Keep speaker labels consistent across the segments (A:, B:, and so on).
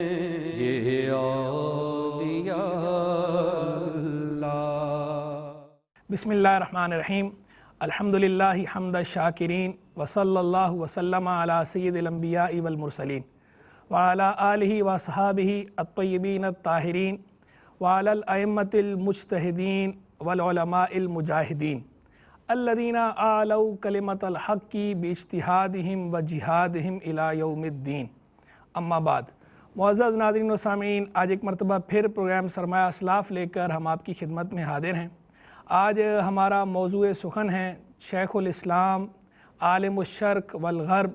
A: یہ اولیاء اللہ۔
B: بسم اللہ الرحمن الرحیم، الحمدللہ حمد الشاکرین وصلی اللہ وسلم علی سید الانبیاء والمرسلین وعلی آلہ وصحابہ الطیبین الطاہرین وعلی الائمۃ المجتہدین والعلماء المجاہدین الذین اعلوا کلمۃ الحق باجتہادہم وجہادہم الی یوم الدین۔ اما بعد، معزز ناظرین و سامعین، آج ایک مرتبہ پھر پروگرام سرمایہ اسلاف لے کر ہم آپ کی خدمت میں حاضر ہیں۔ آج ہمارا موضوع سخن ہے شیخ الاسلام، عالم الشرق والغرب،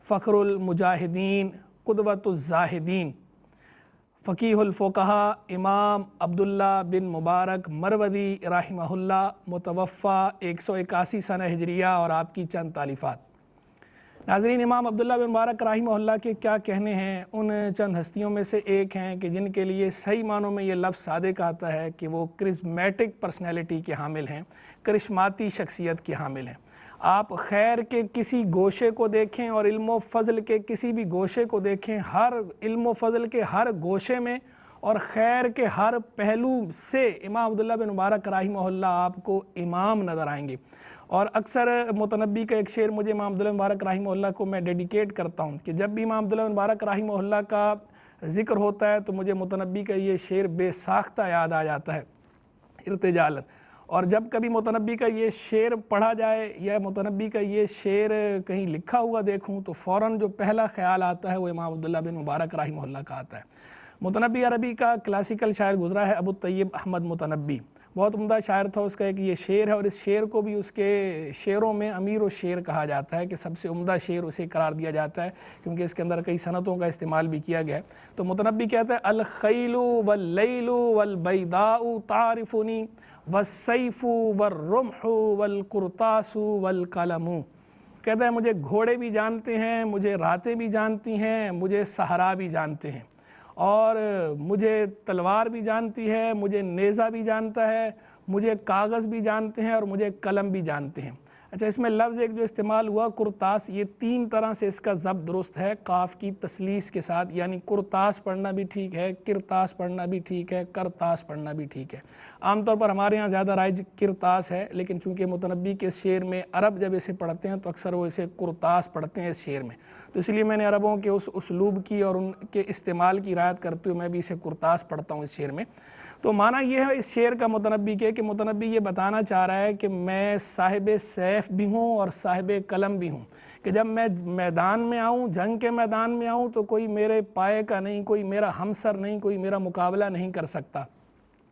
B: فخر المجاہدین، قدوۃ الزاہدین، فقیہ الفقہاء امام عبداللہ بن مبارک مروزی رحمہ اللہ، متوفی 181 سنہ ہجریہ، اور آپ کی چند تالیفات۔ ناظرین، امام عبداللہ بن مبارک رحمہ اللہ کے کیا کہنے ہیں؟ ان چند ہستیوں میں سے ایک ہیں کہ جن کے لیے صحیح معنوں میں یہ لفظ صادق آتا ہے کہ وہ کرزمیٹک پرسنالٹی کے حامل ہیں، کرشماتی شخصیت کے حامل ہیں۔ آپ خیر کے کسی گوشے کو دیکھیں اور علم و فضل کے کسی بھی گوشے کو دیکھیں، ہر علم و فضل کے ہر گوشے میں اور خیر کے ہر پہلو سے امام عبداللہ بن مبارک رحمہ اللہ آپ کو امام نظر آئیں گے۔ اور اکثر متنبی کا ایک شعر مجھے امام عبداللہ بن مبارک رحمہ اللہ کو میں ڈیڈیکیٹ کرتا ہوں کہ جب بھی امام عبداللہ بن مبارک رحمہ اللہ کا ذکر ہوتا ہے تو مجھے متنبی کا یہ شعر بے ساختہ یاد آ جاتا ہے ارتجالاً۔ اور جب کبھی متنبی کا یہ شعر پڑھا جائے یا متنبی کا یہ شعر کہیں لکھا ہوا دیکھوں تو فوراً جو پہلا خیال آتا ہے وہ امام عبداللہ بن مبارک رحمہ اللہ کا آتا ہے۔ متنبی عربی کا کلاسیکل شاعر گزرا ہے ابو الطیب احمد متنبی، بہت عمدہ شاعر تھا۔ اس کا ایک یہ شعر ہے اور اس شعر کو بھی اس کے شعروں میں امیر الشعر کہا جاتا ہے کہ سب سے عمدہ شعر اسے قرار دیا جاتا ہے کیونکہ اس کے اندر کئی صنعتوں کا استعمال بھی کیا گیا ہے۔ تو متنبی کہتا ہے الخیل واللیل والبیداء تعرفنی والسیف والرمح والقرطاس والقلم۔ کہتا ہے مجھے گھوڑے بھی جانتے ہیں، مجھے راتیں بھی جانتی ہیں، مجھے صحرا بھی جانتے ہیں، اور مجھے تلوار بھی جانتی ہے، مجھے نیزہ بھی جانتا ہے، مجھے کاغذ بھی جانتے ہیں اور مجھے قلم بھی جانتے ہیں۔ اچھا، اس میں لفظ ایک جو استعمال ہوا قرطاس، یہ تین طرح سے اس کا ضبط درست ہے قاف کی تثلیث کے ساتھ، یعنی قرطاس پڑھنا بھی ٹھیک ہے، کرتاس پڑھنا بھی ٹھیک ہے، کرتاس پڑھنا بھی ٹھیک ہے۔ عام طور پر ہمارے ہاں زیادہ رائج کرتاس ہے، لیکن چونکہ متنبی کے شعر میں عرب جب اسے پڑھتے ہیں تو اکثر وہ اسے قرطاس پڑھتے ہیں اس شعر میں، تو اس لیے میں نے عربوں کے اس اسلوب کی اور ان کے استعمال کی رعایت کرتے ہوئے میں بھی اسے قرطاس پڑھتا ہوں اس شعر میں۔ تو معنی یہ ہے اس شعر کا متنبی کے کہ متنبی یہ بتانا چاہ رہا ہے کہ میں صاحب سیف بھی ہوں اور صاحب قلم بھی ہوں، کہ جب میں میدان میں آؤں، جنگ کے میدان میں آؤں تو کوئی میرے پائے کا نہیں، کوئی میرا ہمسر نہیں، کوئی میرا مقابلہ نہیں کر سکتا۔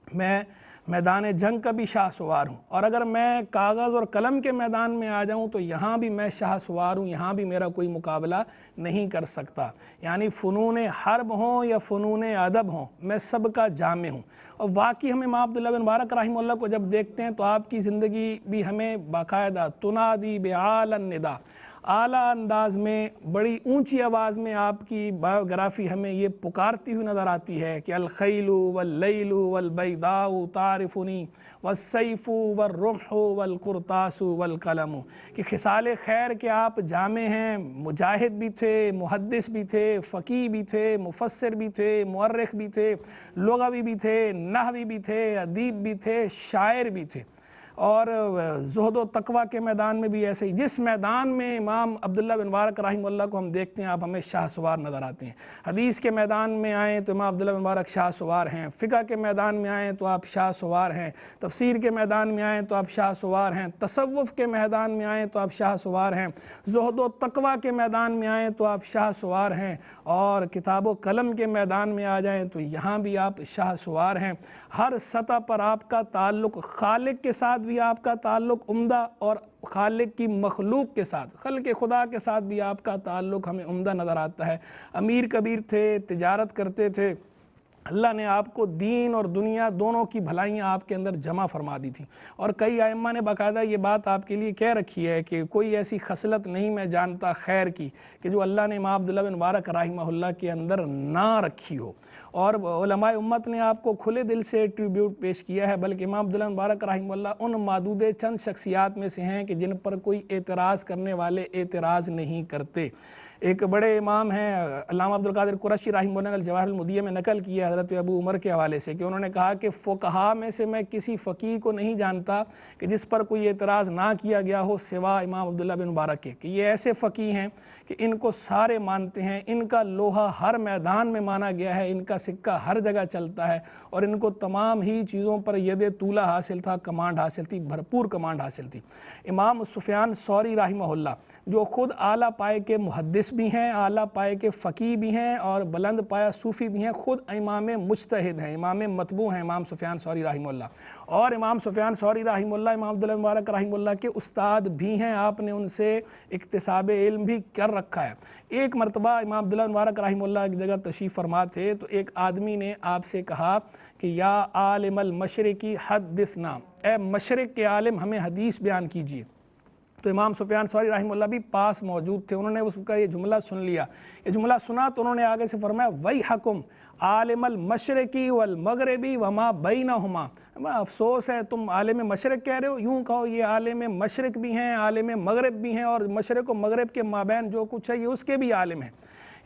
B: میں میدان جنگ کا بھی شاہ سوار ہوں، اور اگر میں کاغذ اور قلم کے میدان میں آ جاؤں تو یہاں بھی میں شاہ سوار ہوں، یہاں بھی میرا کوئی مقابلہ نہیں کر سکتا۔ یعنی فنون حرب ہوں یا فنون ادب ہوں، میں سب کا جامع ہوں۔ اور واقعی ہم امام عبداللہ بن مبارک رحمہ اللہ کو جب دیکھتے ہیں تو آپ کی زندگی بھی ہمیں باقاعدہ تنادی بعال الندا، اعلیٰ انداز میں، بڑی اونچی آواز میں آپ کی بایوگرافی ہمیں یہ پکارتی ہوئی نظر آتی ہے کہ الخیل واللیل والبیداء تعرفنی والسیف والرمح والقرطاس والقلم، کہ خصال خیر کے آپ جامع ہیں، مجاہد بھی تھے، محدث بھی تھے، فقیہ بھی تھے، مفسر بھی تھے، مورخ بھی تھے، لغوی بھی تھے، نحوی بھی تھے، ادیب بھی تھے، شاعر بھی تھے، اور زہد و تقوی کے میدان میں بھی ایسے ہی۔ جس میدان میں امام عبداللہ بن مبارک رحمہ اللہ کو ہم دیکھتے ہیں آپ ہمیں شاہ سوار نظر آتے ہیں۔ حدیث کے میدان میں آئیں تو امام عبداللہ بن مبارک شاہ سوار ہیں، فقہ کے میدان میں آئیں تو آپ شاہ سوار ہیں، تفسیر کے میدان میں آئیں تو آپ شاہ سوار ہیں، تصوف کے میدان میں آئیں تو آپ شاہ سوار ہیں، زہد و تقوی کے میدان میں آئیں تو آپ شاہ سوار ہیں، اور کتاب و قلم کے میدان میں آ جائیں تو یہاں بھی آپ شاہ سوار ہیں۔ ہر سطح پر آپ کا تعلق خالق کے ساتھ بھی آپ کا تعلق عمدہ، اور خالق کی مخلوق کے ساتھ، خلق خدا کے ساتھ بھی آپ کا تعلق ہمیں عمدہ نظر آتا ہے۔ امیر کبیر تھے، تجارت کرتے تھے، اللہ نے آپ کو دین اور دنیا دونوں کی بھلائیاں آپ کے اندر جمع فرما دی تھیں، اور کئی ائمہ نے باقاعدہ یہ بات آپ کے لیے کہہ رکھی ہے کہ کوئی ایسی خصلت نہیں میں جانتا خیر کی کہ جو اللہ نے امام عبداللہ بن مبارک رحمہ اللہ کے اندر نہ رکھی ہو، اور علماء امت نے آپ کو کھلے دل سے ٹریبیوٹ پیش کیا ہے، بلکہ امام عبداللہ بن مبارک رحمہ اللہ ان معدود چند شخصیات میں سے ہیں کہ جن پر کوئی اعتراض کرنے والے اعتراض نہیں کرتے۔ ایک بڑے امام ہیں علامہ عبدالقادر قرشی رحمہ اللہ نے الجواہر المدیہ میں نقل کیا حضرت ابو عمر کے حوالے سے کہ انہوں نے کہا کہ فقہاء میں سے میں کسی فقیہ کو نہیں جانتا کہ جس پر کوئی اعتراض نہ کیا گیا ہو سوا امام عبداللہ بن مبارک کے، کہ یہ ایسے فقیہ ہیں کہ ان کو سارے مانتے ہیں، ان کا لوہا ہر میدان میں مانا گیا ہے، ان کا سکہ ہر جگہ چلتا ہے، اور ان کو تمام ہی چیزوں پر ید طولہ حاصل تھا، کمانڈ حاصل تھی، بھرپور کمانڈ حاصل تھی۔ امام سفیان ثوری رحمہ اللہ جو خود اعلیٰ پائے کے محدث بھی ہیں، اعلیٰ پائے کے فقیہ بھی ہیں اور بلند پایہ صوفی بھی ہیں، خود امام مجتہد ہیں، امام متبوع ہیں امام سفیان ثوری رحمہ اللہ، اور امام سفیان ثوری رحمہ اللہ امام عبداللہ مبارک رحمہ اللہ کے استاد بھی ہیں، آپ نے ان سے اکتساب علم بھی کر رکھا ہے۔ ایک مرتبہ امام عبداللہ مبارک رحمہ اللہ ایک جگہ تشریف فرما تھے تو ایک آدمی نے آپ سے کہا کہ یا عالم المشرقی حدثنا، اے مشرق کے عالم ہمیں حدیث بیان کیجیے۔ تو امام سفیان ثوری رحمہ اللہ بھی پاس موجود تھے، انہوں نے اس کا یہ جملہ سن لیا، یہ جملہ سنا تو انہوں نے آگے سے فرمایا ویحکم عالم المشرقی والمغربی وما بینہما، افسوس ہے تم عالم مشرق کہہ رہے ہو، یوں کہو یہ عالم مشرق بھی ہیں، عالم مغرب بھی ہیں، اور مشرق و مغرب کے مابین جو کچھ ہے یہ اس کے بھی عالم ہیں۔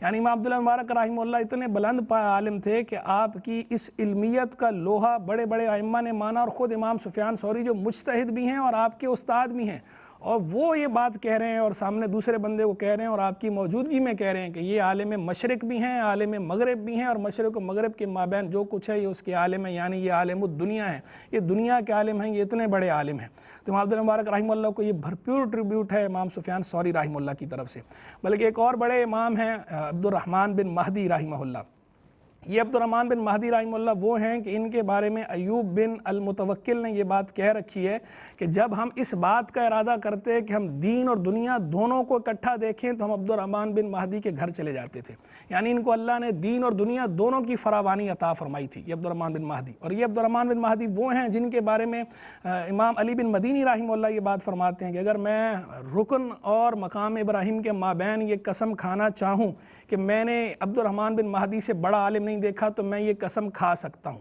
B: یعنی امام عبداللہ مبارک رحمہ اللہ اتنے بلند پایہ عالم تھے کہ آپ کی اس علمیت کا لوہا بڑے بڑے ائمہ نے مانا، اور خود امام سفیان ثوری جو مجتہد بھی ہیں اور آپ کے استاد بھی ہیں، اور وہ یہ بات کہہ رہے ہیں اور سامنے دوسرے بندے کو کہہ رہے ہیں اور آپ کی موجودگی میں کہہ رہے ہیں کہ یہ عالم مشرق بھی ہیں، عالم مغرب بھی ہیں، اور مشرق و مغرب کے مابین جو کچھ ہے یہ اس کے عالم ہیں، یعنی یہ عالم الدنیا ہے، یہ دنیا کے عالم ہیں، یہ اتنے بڑے عالم ہیں۔ تو امام عبداللہ مبارک رحمہ اللہ کو یہ بھرپور ٹریبیوٹ ہے امام سفیان ثوری رحمہ اللہ کی طرف سے۔ بلکہ ایک اور بڑے امام ہیں عبد الرحمن بن مہدی رحمہ اللہ، یہ عبد الرحمن بن مہدی رحمہ اللہ وہ ہیں کہ ان کے بارے میں ایوب بن المتوکل نے یہ بات کہہ رکھی ہے کہ جب ہم اس بات کا ارادہ کرتے کہ ہم دین اور دنیا دونوں کو اکٹھا دیکھیں تو ہم عبد الرحمن بن مہدی کے گھر چلے جاتے تھے، یعنی ان کو اللہ نے دین اور دنیا دونوں کی فراوانی عطا فرمائی تھی، یہ عبد الرحمن بن مہدی۔ اور یہ عبد الرحمن بن مہدی وہ ہیں جن کے بارے میں امام علی بن مدینی رحمہ اللہ یہ بات فرماتے ہیں کہ اگر میں رکن اور مقام ابراہیم کے مابین یہ قسم کھانا چاہوں کہ میں نے عبد الرحمن بن مہدی سے بڑا عالم نہیں دیکھا تو میں یہ قسم کھا سکتا ہوں۔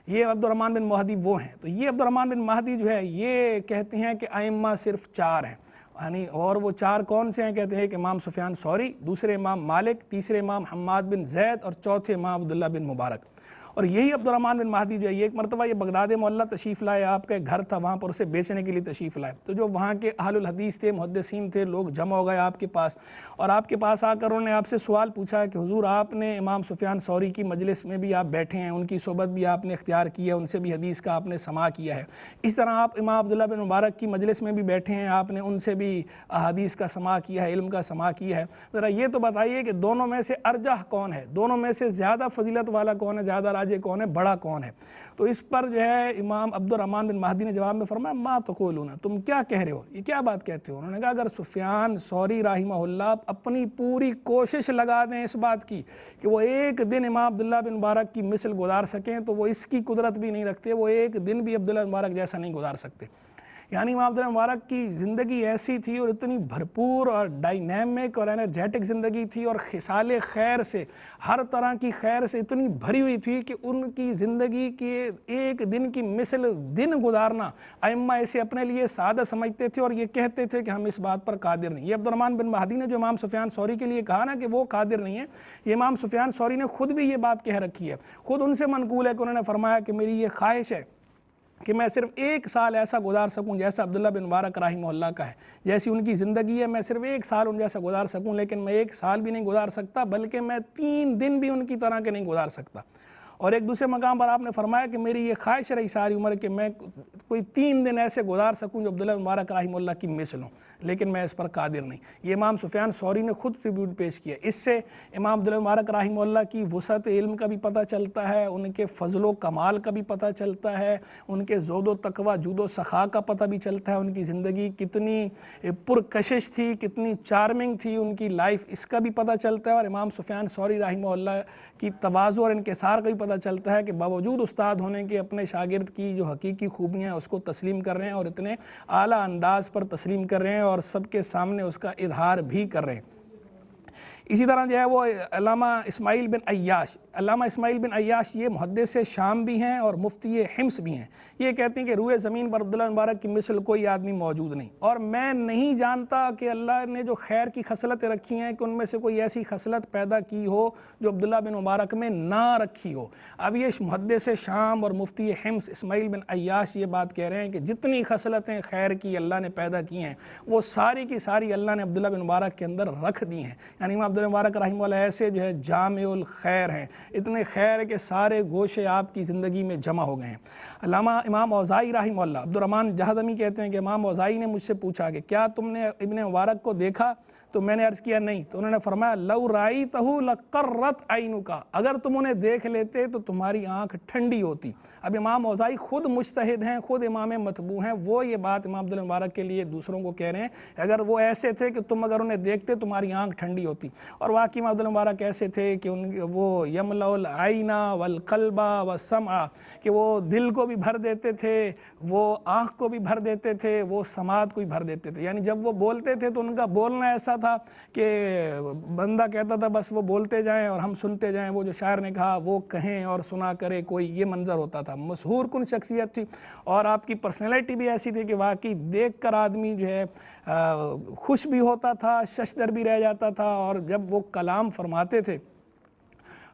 B: یہ عبد الرحمن بن مہدی وہ ہیں۔ تو یہ عبد الرحمن بن مہدی جو ہے یہ کہتے ہیں کہ ائمہ صرف 4 ہیں، یعنی اور وہ 4 کون سے ہیں؟ کہتے ہیں کہ امام سفیان ثوری، دوسرے امام مالک، تیسرے امام حماد بن زید، اور چوتھے امام عبداللہ بن مبارک۔ اور یہی عبد الرحمن بن مہدی جو ہے یہ ایک مرتبہ یہ بغداد معلیٰ تشریف لائے، آپ کا گھر تھا وہاں پر اسے بیچنے کے لیے تشریف لائے، تو جو وہاں کے اہل الحدیث تھے، محدثین تھے، لوگ جمع ہو گئے آپ کے پاس، اور آپ کے پاس آ کر انہوں نے آپ سے سوال پوچھا کہ حضور آپ نے امام سفیان ثوری کی مجلس میں بھی آپ بیٹھے ہیں، ان کی صحبت بھی آپ نے اختیار کی ہے، ان سے بھی حدیث کا آپ نے سماع کیا ہے، اس طرح آپ امام عبداللہ بن مبارک کی مجلس میں بھی بیٹھے ہیں، آپ نے ان سے بھی حدیث کا سماع کیا ہے، علم کا سماع کیا ہے، ذرا یہ تو بتائیے کہ دونوں میں سے ارجح کون ہے، دونوں میں سے زیادہ فضیلت والا کون ہے، زیادہ راجح کون ہے، بڑا کون ہے؟ تو اس پر جو ہے امام عبد الرحمن بن مہدی نے جواب میں فرمایا ما تقولون، تم کیا کہہ رہے ہو، یہ کیا بات کہتے ہو؟ انہوں نے کہا اگر سفیان ثوری رحمہ اللہ اپنی پوری کوشش لگا دیں اس بات کی کہ وہ ایک دن امام عبداللہ بن مبارک کی مثل گزار سکیں تو وہ اس کی قدرت بھی نہیں رکھتے، وہ ایک دن بھی عبداللہ بن مبارک جیسا نہیں گزار سکتے۔ یعنی امام عبداللہ مبارک کی زندگی ایسی تھی اور اتنی بھرپور اور ڈائنامک اور انرجیٹک زندگی تھی، اور خصال خیر سے، ہر طرح کی خیر سے اتنی بھری ہوئی تھی کہ ان کی زندگی کے ایک دن کی مثل دن گزارنا ائمہ اسے اپنے لیے سادہ سمجھتے تھے، اور یہ کہتے تھے کہ ہم اس بات پر قادر نہیں۔ یہ عبد الرحمن بن مہدی نے جو امام سفیان ثوری کے لیے کہا نا کہ وہ قادر نہیں ہے، یہ امام سفیان ثوری نے خود بھی یہ بات کہہ رکھی ہے، خود ان سے منقول ہے کہ انہوں نے فرمایا کہ میری یہ خواہش ہے کہ میں صرف 1 سال ایسا گزار سکوں جیسا عبداللہ بن مبارک رحمہ اللہ کا ہے، جیسی ان کی زندگی ہے میں صرف 1 سال ان جیسا گزار سکوں، لیکن میں 1 سال بھی نہیں گزار سکتا، بلکہ میں 3 دن بھی ان کی طرح کے نہیں گزار سکتا۔ اور ایک دوسرے مقام پر آپ نے فرمایا کہ میری یہ خواہش رہی ساری عمر کہ میں کوئی 3 دن ایسے گزار سکوں جو عبداللہ بن مبارک رحمہ اللہ کی مثل ہوں، لیکن میں اس پر قادر نہیں۔ یہ امام سفیان ثوری نے خود ٹریبیوٹ پیش کیا۔ اس سے امام عبداللہ بن مبارک رحمہ اللہ کی وسعت علم کا بھی پتہ چلتا ہے، ان کے فضل و کمال کا بھی پتہ چلتا ہے، ان کے زہد و تقوی، جود و سخا کا پتہ بھی چلتا ہے، ان کی زندگی کتنی پرکشش تھی، کتنی چارمنگ تھی ان کی لائف، اس کا بھی پتہ چلتا ہے۔ اور امام سفیان ثوری رحمہ اللہ کی تواضع اور انکسار کا بھی پتہ چلتا ہے کہ باوجود استاد ہونے کے اپنے شاگرد کی جو حقیقی خوبیاں ہیں اس کو تسلیم کر رہے ہیں، اور اتنے اعلیٰ انداز پر تسلیم کر رہے ہیں اور سب کے سامنے اس کا اظہار بھی کر رہے ہیں۔ اسی طرح جو ہے وہ علامہ اسماعیل بن عیاش، علامہ اسماعیل بن عیاش یہ محدث شام بھی ہیں اور مفتی حمص بھی ہیں، یہ کہتے ہیں کہ روئے زمین پر عبداللہ بن مبارک کی مثل کوئی آدمی موجود نہیں، اور میں نہیں جانتا کہ اللہ نے جو خیر کی خصلتیں رکھی ہیں کہ ان میں سے کوئی ایسی خصلت پیدا کی ہو جو عبداللہ بن مبارک میں نہ رکھی ہو۔ اب یہ محدث شام اور مفتی حمص اسماعیل بن عیاش یہ بات کہہ رہے ہیں کہ جتنی خصلتیں خیر کی اللہ نے پیدا کی ہیں وہ ساری کی ساری اللہ نے عبداللہ بن مبارک کے اندر رکھ دی ہیں۔ یعنی امام عبداللہ مبارک رحمہ اللہ ایسے جو ہے جامع الخیر ہیں، اتنے خیر کے سارے گوشے آپ کی زندگی میں جمع ہو گئے ہیں۔ علامہ امام اوزاعی رحمہ اللہ، عبد الرحمن جہضمی کہتے ہیں کہ امام اوزاعی نے مجھ سے پوچھا کہ کیا تم نے ابن مبارک کو دیکھا؟ تو میں نے عرض کیا نہیں، تو انہوں نے فرمایا لو رائیتہ لقرت عینک، اگر تم انہیں دیکھ لیتے تو تمہاری آنکھ ٹھنڈی ہوتی۔ اب امام اوزاعی خود مجتہد ہیں، خود امام متبوع ہیں، وہ یہ بات امام عبداللہ مبارک کے لیے دوسروں کو کہہ رہے ہیں اگر وہ ایسے تھے کہ تم اگر انہیں دیکھتے تمہاری آنکھ ٹھنڈی ہوتی۔ اور واقعی امام عبداللہ مبارک ایسے تھے کہ وہ یملأ العین والقلب والسمع، کہ وہ دل کو بھی بھر دیتے تھے، وہ آنکھ کو بھی بھر دیتے تھے، وہ سماعت کو بھی بھر دیتے تھے۔ یعنی جب وہ بولتے تھے تو ان کا بولنا ایسا تھا کہ بندہ کہتا تھا بس وہ بولتے جائیں اور ہم سنتے جائیں، وہ جو شاعر نے کہا وہ کہیں اور سنا کرے کوئی، یہ منظر ہوتا تھا۔ مشہور کن شخصیت تھی اور آپ کی پرسنالٹی بھی ایسی تھی کہ واقعی دیکھ کر آدمی جو ہے خوش بھی ہوتا تھا، ششدر بھی رہ جاتا تھا، اور جب وہ کلام فرماتے تھے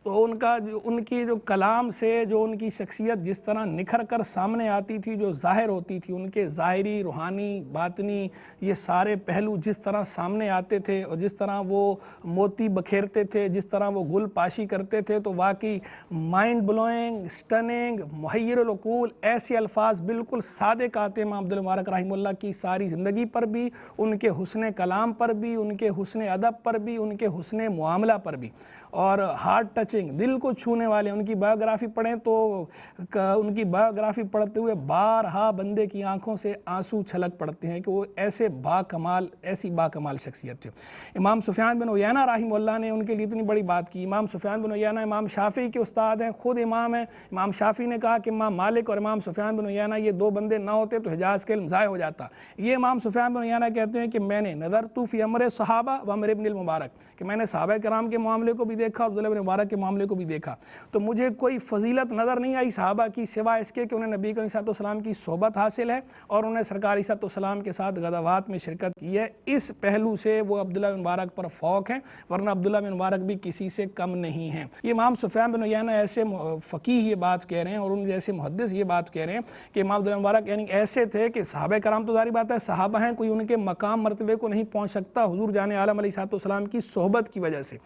B: تو ان کی جو کلام سے جو ان کی شخصیت جس طرح نکھر کر سامنے آتی تھی، جو ظاہر ہوتی تھی، ان کے ظاہری، روحانی، باطنی یہ سارے پہلو جس طرح سامنے آتے تھے اور جس طرح وہ موتی بکھیرتے تھے، جس طرح وہ گل پاشی کرتے تھے، تو واقعی مائنڈ بلوئنگ، سٹننگ، محیر العقول، ایسے الفاظ بالکل صادق آتے ہیں امام عبداللہ مبارک رحمہ اللہ کی ساری زندگی پر بھی، ان کے حسن کلام پر بھی، ان کے حسن ادب پر بھی، ان کے حسن معاملہ پر بھی، اور ہارٹ ٹچنگ، دل کو چھونے والے۔ ان کی بایوگرافی پڑھیں تو ان کی بایوگرافی پڑھتے ہوئے بارہا بندے کی آنکھوں سے آنسو چھلک پڑتے ہیں کہ وہ ایسے ایسی باکمال شخصیت تھی۔ امام سفیان بن عیینہ رحمہ اللہ نے ان کے لیے اتنی بڑی بات کی۔ امام سفیان بن عیینہ امام شافعی کے استاد ہیں، خود امام ہیں۔ امام شافعی نے کہا کہ امام مالک اور امام سفیان بن عیینہ یہ دو بندے نہ ہوتے تو حجاز کے علم ضائع ہو جاتا۔ یہ امام سفیان بن عیینہ کہتے ہیں کہ میں نے نظرت فی امر صحابہ و امر ابن المبارک، کہ میں نے صحابہ کرام کے معاملے کو بھی دیکھا، عبداللہ بن مبارک کے معاملے کو بھی دیکھا، تو مجھے کوئی فضیلت نظر نہیں آئی صحابہ کی سوائے اس کے کہ انہیں نبی کریم صلی اللہ علیہ وسلم کی صحبت حاصل ہے اور انہیں سرکار صلی اللہ علیہ وسلم کے ساتھ غزوات میں شرکت کی ہے۔ اس پہلو سے وہ عبداللہ بن مبارک پر فوق ہیں، ورنہ عبداللہ بن مبارک بھی کسی سے کم نہیں ہیں۔ یہ امام سفیان بن عیینہ ایسے فقیہ یہ بات کہہ رہے ہیں اور ان جیسے محدث یہ بات کہہ رہے ہیں کہ امام عبداللہ بن مبارک یعنی ایسے تھے کہ صحابہ کرام تو ظاہری بات ہے صحابہ ہیں، کوئی ان کے مقام مرتبے کو نہیں پہنچ سکتا حضور جان عالم علیہ السلام کی صحبت کی وجہ سے،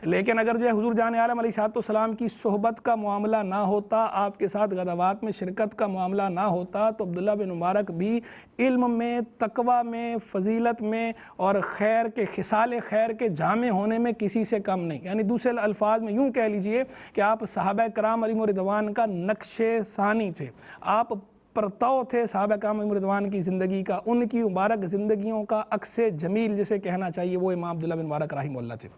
B: لیکن اگر جو ہے حضور جان عالم علیہ السلام کی صحبت کا معاملہ نہ ہوتا، آپ کے ساتھ غزوات میں شرکت کا معاملہ نہ ہوتا، تو عبداللہ بن مبارک بھی علم میں، تقوی میں، فضیلت میں اور خیر کے خصال خیر کے جامع ہونے میں کسی سے کم نہیں۔ یعنی دوسرے الفاظ میں یوں کہہ لیجئے کہ آپ صحابہ کرام علیہم رضوان کا نقش ثانی تھے، آپ پرتو تھے صحابہ کرام علیہم رضوان کی زندگی کا، ان کی مبارک زندگیوں کا عکس جمیل جسے کہنا چاہیے، وہ امام عبداللہ بن مبارک رحمہ اللہ تھے۔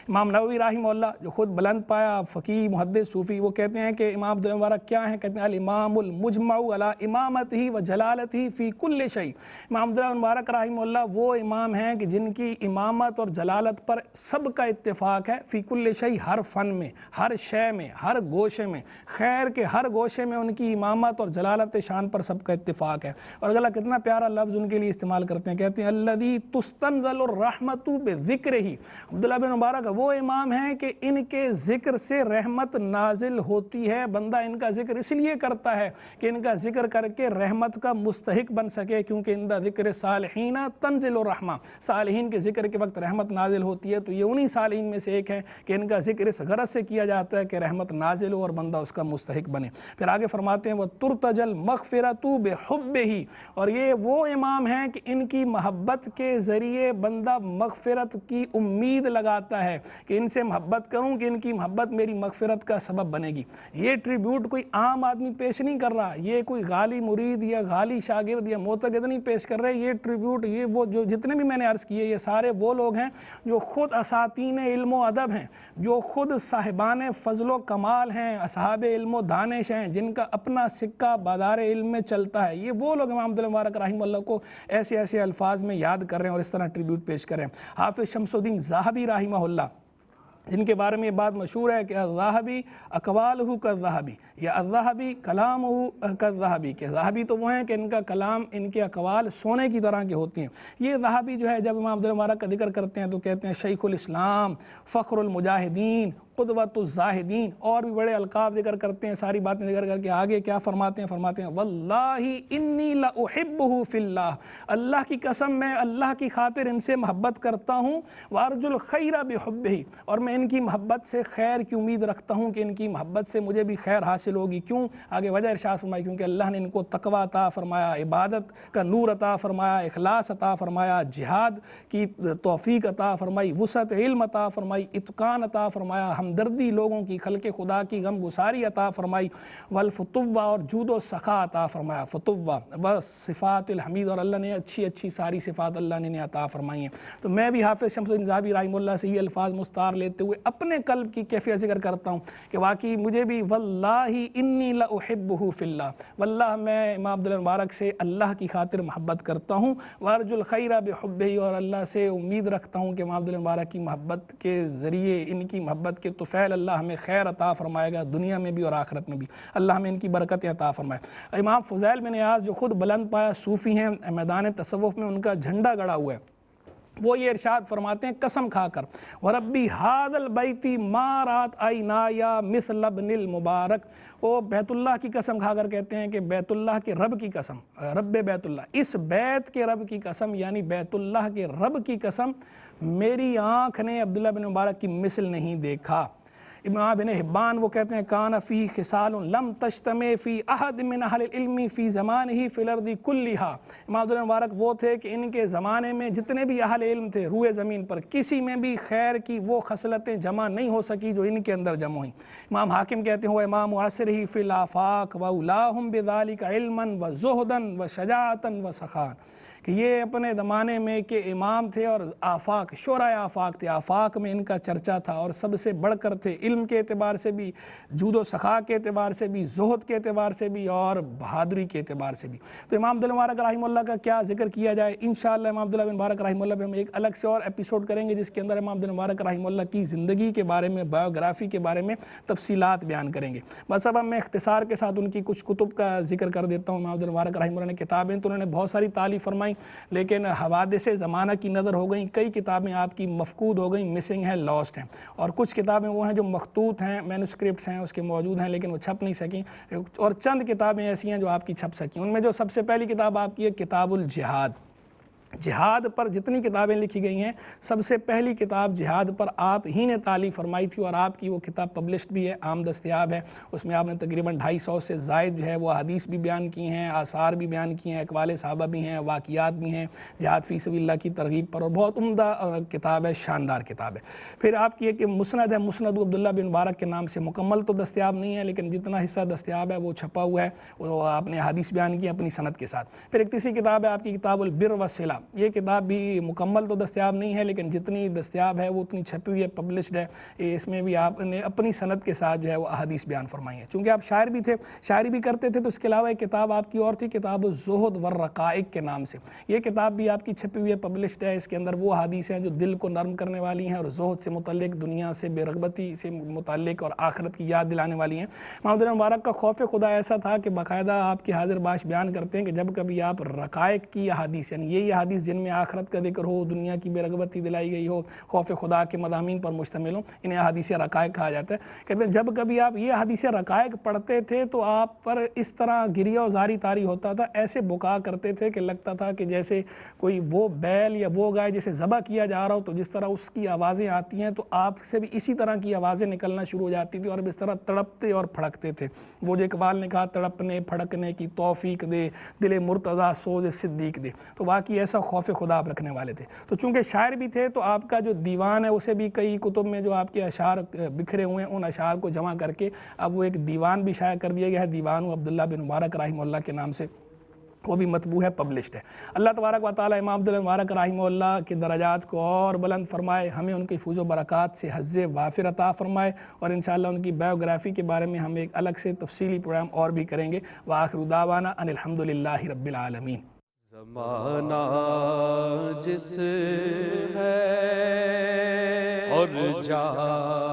B: امام نووی رحمہ اللہ جو خود بلند پایا فقیہ محدث صوفی، وہ کہتے ہیں کہ امام عبداللہ مبارک کیا ہیں؟ کہتے ہیں الامام المجمع علی امامتہ و جلالتہ فی کل شیء۔ امام عبداللہ مبارک رحمہ اللہ وہ امام ہیں کہ جن کی امامت اور جلالت پر سب کا اتفاق ہے، فی کل شیء، ہر فن میں، ہر شے میں، ہر گوشے میں، خیر کے ہر گوشے میں ان کی امامت اور جلالت شان پر سب کا اتفاق ہے۔ اور اگلا کتنا پیارا لفظ ان کے لیے استعمال کرتے ہیں، کہتے ہیں الذی تستنزل الرحمۃ بذکرہ۔ عبداللہ بن مبارک وہ امام ہیں کہ ان کے ذکر سے رحمت نازل ہوتی ہے، بندہ ان کا ذکر اس لیے کرتا ہے کہ ان کا ذکر کر کے رحمت کا مستحق بن سکے، کیونکہ اندہ ذکر صالحین تنزل الرحمہ، صالحین کے ذکر کے وقت رحمت نازل ہوتی ہے، تو یہ انہی صالحین میں سے ایک ہے کہ ان کا ذکر اس غرض سے کیا جاتا ہے کہ رحمت نازل ہو اور بندہ اس کا مستحق بنے۔ پھر آگے فرماتے ہیں وَتُرْتَجَ الْمَغْفِرَةُ بِحُبِّهِ، اور یہ وہ امام ہیں کہ ان کی محبت کے ذریعے بندہ مغفرت کی امید لگاتا ہے کہ ان سے محبت کروں کہ ان کی محبت میری مغفرت کا سبب بنے گی۔ یہ ٹریبیوٹ کوئی عام آدمی پیش نہیں کر رہا، یہ کوئی غالی مرید یا غالی شاگرد یا معتقد نہیں پیش کر رہے، یہ ٹریبیوٹ یہ وہ جو جتنے بھی میں نے عرض کیے یہ سارے وہ لوگ ہیں جو خود اساتین علم و ادب ہیں، جو خود صاحبان فضل و کمال ہیں، اصحاب علم و دانش ہیں، جن کا اپنا سکہ بازار علم میں چلتا ہے۔ یہ وہ لوگ امام عبداللہ مبارک رحمہ اللہ کو ایسے ایسے الفاظ میں یاد کر رہے ہیں اور اس طرح ٹریبیوٹ پیش کر رہے ہیں۔ حافظ شمس الدین ذہبی رحمہ اللہ جن کے بارے میں یہ بات مشہور ہے کہ الذہبی اقوالہ کالذہبی یا الذہبی کلامہ کالذہبی، کہ ذہبی تو وہ ہیں کہ ان کا کلام، ان کے اقوال سونے کی طرح کے ہوتے ہیں۔ یہ ذہبی جو ہے جب امام عبداللہ مبارک کا ذکر کرتے ہیں تو کہتے ہیں شیخ الاسلام، فخر المجاہدین، قدوۃ الزاہدین، اور بھی بڑے القاب ذکر کرتے ہیں، ساری باتیں ذکر کر کے آگے کیا فرماتے ہیں واللہ انی لاحبہ فی اللہ، اللہ کی قسم میں اللہ کی خاطر ان سے محبت کرتا ہوں، وارجو الخیر بحبہ، اور میں ان کی محبت سے خیر کی امید رکھتا ہوں کہ ان کی محبت سے مجھے بھی خیر حاصل ہوگی۔ کیوں؟ آگے وجہ ارشاد فرمائی، کیونکہ اللہ نے ان کو تقوی عطا فرمایا، عبادت کا نور عطا فرمایا، اخلاص عطا فرمایا، جہاد کی توفیق عطا فرمائی، وسعت علم عطا فرمائی، اتقان عطا فرمایا، ہمدردی لوگوں کی، خلق خدا کی غم گساری عطا فرمائی، والفتوہ، اور جود و سخا عطا فرمایا، فتوہ وصفات الحمید، اور اللہ نے اچھی اچھی ساری صفات اللہ نے عطا فرمائی ہیں۔ تو میں بھی حافظ شمس الدین ذہبی رحمہ اللہ سے یہ الفاظ مستعار لیتے ہوئے اپنے قلب کی کیفیت ذکر کرتا ہوں کہ واقعی مجھے بھی واللہ انی لاحبہ فی اللہ، واللہ میں امام عبداللہ مبارک سے اللہ کی خاطر محبت کرتا ہوں، وارجو الخیر بحبہ، اور اللہ سے امید رکھتا ہوں کہ امام عبداللہ مبارک کی محبت کے ذریعے، ان کی محبت کے طفیل اللہ ہمیں خیر عطا فرمائے گا، دنیا میں بھی اور آخرت میں بھی اللہ ہمیں ان کی برکت عطا فرمائے۔ امام فضیل بن عیاض جو خود بلند پایا صوفی ہیں، میدان تصوف میں ان کا جھنڈا گڑا ہوا ہے، وہ یہ ارشاد فرماتے ہیں قسم کھا کر وَرَبِّ هَذَا الْبَيْتِ مَا رَأَتْ عَيْنَايَ مِثْلَ ابْنِ الْمُبَارَكِ، وہ بیت اللہ کی قسم کھا کر کہتے ہیں کہ بیت اللہ کے رب کی قسم، رب بیت اللہ، اس بیت کے رب کی قسم، یعنی بیت اللہ کے رب کی قسم، میری آنکھ نے عبداللہ بن مبارک کی مثل نہیں دیکھا۔ امام بن حبان وہ کہتے ہیں کان فی خصال لم تجتمع فی احد من اہل العلم فی زمانہ فی الارض کلھا، امام عبداللہ مبارک وہ تھے کہ ان کے زمانے میں جتنے بھی اہل علم تھے روئے زمین پر، کسی میں بھی خیر کی وہ خصلتیں جمع نہیں ہو سکی جو ان کے اندر جمع ہوئیں۔ امام حاکم کہتے ہیں وہ امام عصرہ فی الآفاق واولاہم بذالک علما وزہدا وشجاعتا وسخاء، کہ یہ اپنے زمانے میں کہ امام تھے اور آفاق، شعراء آفاق تھے، آفاق میں ان کا چرچا تھا، اور سب سے بڑھ کر تھے علم کے اعتبار سے بھی، جود و سخا کے اعتبار سے بھی، زہد کے اعتبار سے بھی، اور بہادری کے اعتبار سے بھی۔ تو امام عبداللہ مبارک رحمہ اللہ کا کیا ذکر کیا جائے، انشاءاللہ امام عبداللہ بن مبارک رحمہ اللہ پہ ہم ایک الگ سے اور ایپیسوڈ کریں گے جس کے اندر امام عبداللہ مبارک رحمہ اللہ کی زندگی کے بارے میں، بایوگرافی کے بارے میں تفصیلات بیان کریں گے۔ بس اب میں اختصار کے ساتھ ان کی کچھ کتب کا ذکر کر دیتا ہوں۔ امام عبداللہ مبارک رحمہ اللہ نے کتابیں تو انہوں نے بہت ساری تالیف فرمائیں، لیکن حوادث زمانہ کی نظر ہو گئیں، کئی کتابیں آپ کی مفقود ہو گئیں، مسنگ ہیں، لاسٹ ہیں، اور کچھ کتابیں وہ ہیں جو مخطوط ہیں، مینوسکرپٹس ہیں اس کے موجود ہیں لیکن وہ چھپ نہیں سکیں، اور چند کتابیں ایسی ہیں جو آپ کی چھپ سکیں۔ ان میں جو سب سے پہلی کتاب آپ کی ہے کتاب الجہاد، جہاد پر جتنی کتابیں لکھی گئی ہیں سب سے پہلی کتاب جہاد پر آپ ہی نے تالیف فرمائی تھی، اور آپ کی وہ کتاب پبلشڈ بھی ہے، عام دستیاب ہے۔ اس میں آپ نے تقریباً 250 سے زائد جو ہے وہ حدیث بھی بیان کی ہیں، آثار بھی بیان کی ہیں، اقوال صحابہ بھی ہیں، واقعات بھی ہیں جہاد فی سبیل اللہ کی ترغیب پر، اور بہت عمدہ کتاب ہے، شاندار کتاب ہے۔ پھر آپ کی ایک مسند ہے، مسند عبداللہ بن مبارک کے نام سے، مکمل تو دستیاب نہیں ہے لیکن جتنا حصہ دستیاب ہے وہ چھپا ہوا ہے، وہ آپ نے حدیث بیان کی اپنی سند کے ساتھ۔ پھر ایک تیسری کتاب ہے آپ کی کتاب البر والصلہ، یہ کتاب بھی مکمل تو دستیاب نہیں ہے لیکن جتنی دستیاب ہے وہ اتنی چھپی ہوئی ہے، پبلشڈ ہے، اس میں بھی آپ نے اپنی سند کے ساتھ جو ہے وہ احادیث بیان فرمائی ہیں۔ چونکہ آپ شاعر بھی تھے، شاعری بھی کرتے تھے، تو اس کے علاوہ ایک کتاب آپ کی اور تھی، کتاب الزہد والرقائق کے نام سے، یہ کتاب بھی آپ کی چھپی ہوئی ہے، پبلشڈ ہے۔ اس کے اندر وہ حدیث ہیں جو دل کو نرم کرنے والی ہیں اور زہد سے متعلق، دنیا سے بے رغبتی سے متعلق اور آخرت کی یاد دلانے والی ہیں۔ امام عبداللہ مبارک کا خوف خدا ایسا تھا کہ باقاعدہ آپ کی حاضر باش بیان کرتے ہیں کہ جب کبھی آپ رقائق کی احادیث، یعنی یہ حدیث جن میں آخرت کا ذکر ہو، دنیا کی بے رغبتی دلائی گئی ہو، خوف خدا کے مضامین پر مشتمل ہوں، انہیں حدیث رقائق کہا جاتا ہے۔ کہتے ہیں جب کبھی آپ یہ حدیث رقائق پڑھتے تھے تو آپ پر اس طرح گریہ و زاری طاری ہوتا تھا، ایسے بکا کرتے تھے کہ لگتا تھا کہ جیسے کوئی وہ بیل یا وہ گائے جیسے ذبح کیا جا رہا ہو، تو جس طرح اس کی آوازیں آتی ہیں تو آپ سے بھی اسی طرح کی آوازیں نکلنا شروع ہو جاتی تھی، اور اب اس طرح تڑپتے اور پھڑکتے تھے۔ وہ جو اقبال نے کہا تڑپنے پھڑکنے کی توفیق دے، دل مرتضیٰ سوز صدیق دے، تو واقعی ایسا خوف خدا آپ رکھنے والے تھے۔ تو چونکہ شاعر بھی تھے تو آپ کا جو دیوان ہے اسے بھی کئی کتب میں جو آپ کے اشعار بکھرے ہوئے ہیں ان اشعار کو جمع کر کے اب وہ ایک دیوان بھی شائع کر دیا گیا ہے، دیوان عبداللہ بن مبارک رحمہ اللہ کے نام سے، وہ بھی مطبوع ہے، پبلشڈ ہے۔ اللہ تبارک و تعالی امام عبداللہ مبارک رحمہ اللہ کے درجات کو اور بلند فرمائے، ہمیں ان کی فیض و برکات سے حظ وافر عطا فرمائے، اور انشاءاللہ ان کی بایوگرافی کے بارے میں ہم ایک الگ سے تفصیلی پروگرام اور بھی کریں گے۔ وآخر دعوانا ان الحمدللہ رب العالمین۔
A: زمانہ جس ہے اور جائے